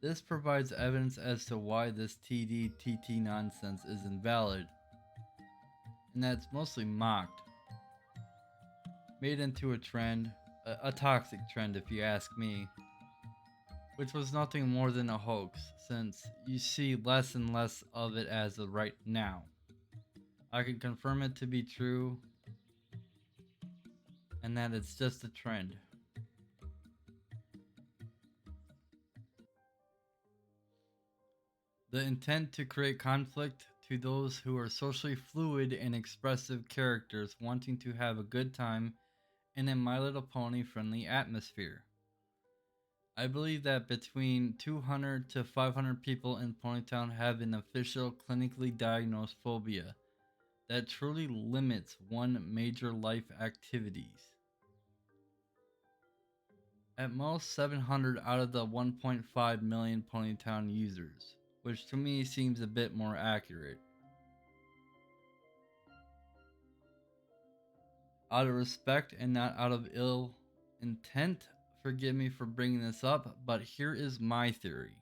This provides evidence as to why this TDTT nonsense is invalid, and that it's mostly mocked, made into a trend, a toxic trend if you ask me, which was nothing more than a hoax, since you see less and less of it as of right now. I can confirm it to be true, and that it's just a trend. The intent to create conflict to those who are socially fluid and expressive characters wanting to have a good time in a My Little Pony friendly atmosphere. I believe that between 200 to 500 people in PonyTown have an official clinically diagnosed phobia that truly limits one major life activities. At most 700 out of the 1.5 million PonyTown users, which to me seems a bit more accurate. Out of respect and not out of ill intent, forgive me for bringing this up, but here is my theory.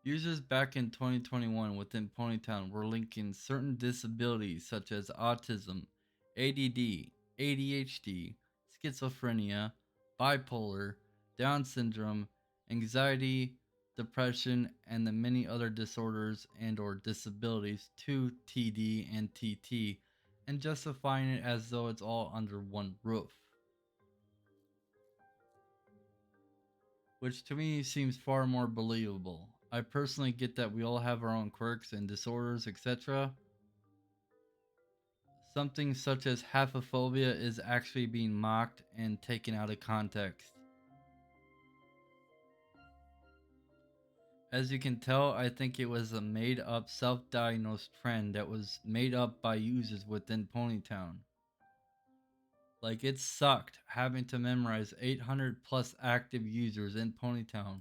Users back in 2021 within Ponytown were linking certain disabilities such as autism, ADD, ADHD, schizophrenia, bipolar, Down syndrome, anxiety, depression, and the many other disorders and or disabilities to TD and TT and justifying it as though it's all under one roof, which to me seems far more believable. I personally get that we all have our own quirks and disorders, etc. Something such as haphophobia is actually being mocked and taken out of context. As you can tell, I think it was a made up self diagnosed trend that was made up by users within Ponytown. Like it sucked having to memorize 800 plus active users in Ponytown,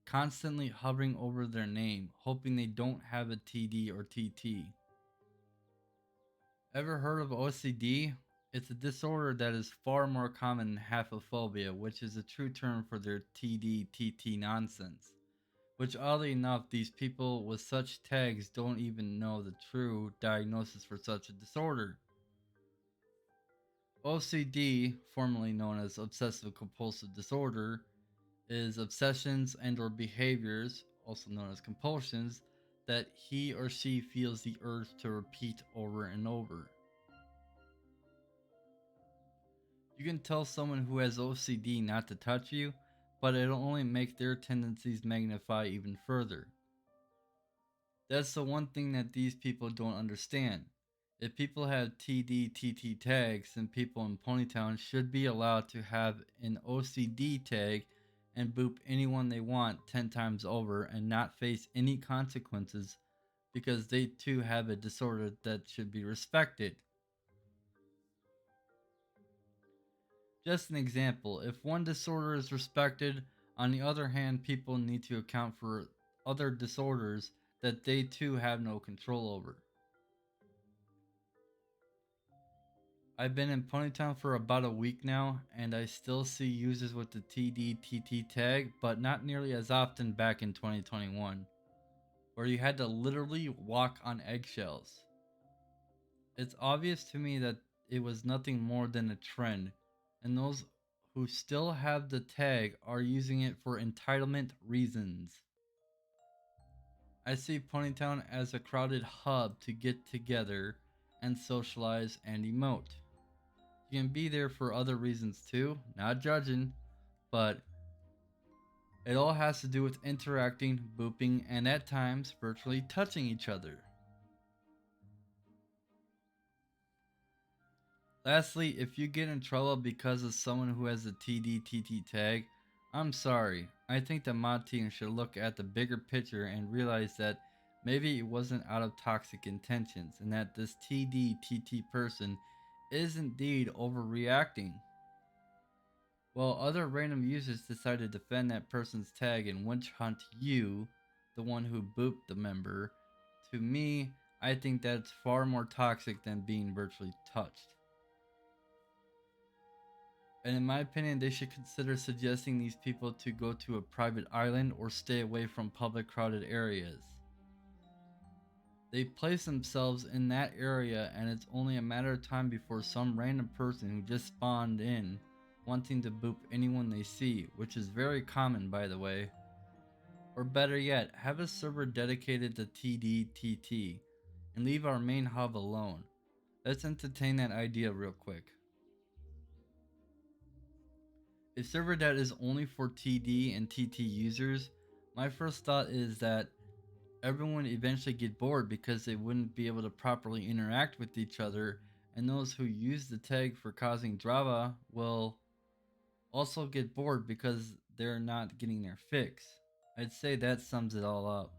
constantly hovering over their name, hoping they don't have a TD or TT. Ever heard of OCD? It's a disorder that is far more common than haphophobia, which is a true term for their TD/TT nonsense. Which, oddly enough, these people with such tags don't even know the true diagnosis for such a disorder. OCD, formerly known as obsessive compulsive disorder, is obsessions and or behaviors, also known as compulsions, that he or she feels the urge to repeat over and over. You can tell someone who has OCD not to touch you, but it'll only make their tendencies magnify even further. That's the one thing that these people don't understand. If people have TD/TT tags, then people in Ponytown should be allowed to have an OCD tag and boop anyone they want 10 times over and not face any consequences because they too have a disorder that should be respected. Just an example, if one disorder is respected, on the other hand, people need to account for other disorders that they too have no control over. I've been in Ponytown for about a week now, and I still see users with the TDTT tag, but not nearly as often back in 2021, where you had to literally walk on eggshells. It's obvious to me that it was nothing more than a trend, and those who still have the tag are using it for entitlement reasons. I see Ponytown as a crowded hub to get together and socialize and emote. You can be there for other reasons too, not judging, but it all has to do with interacting, booping, and at times virtually touching each other. Lastly, if you get in trouble because of someone who has a TDTT tag, I'm sorry. I think the mod team should look at the bigger picture and realize that maybe it wasn't out of toxic intentions and that this TDTT person is indeed overreacting. While other random users decide to defend that person's tag and witch hunt you, the one who booped the member, to me, I think that's far more toxic than being virtually touched. And in my opinion, they should consider suggesting these people to go to a private island or stay away from public crowded areas. They place themselves in that area, and it's only a matter of time before some random person who just spawned in wanting to boop anyone they see, which is very common by the way. Or better yet, have a server dedicated to TDTT and leave our main hub alone. Let's entertain that idea real quick. A server that is only for TD and TT users, my first thought is that everyone would eventually get bored because they wouldn't be able to properly interact with each other, and those who use the tag for causing drama will also get bored because they're not getting their fix. I'd say that sums it all up.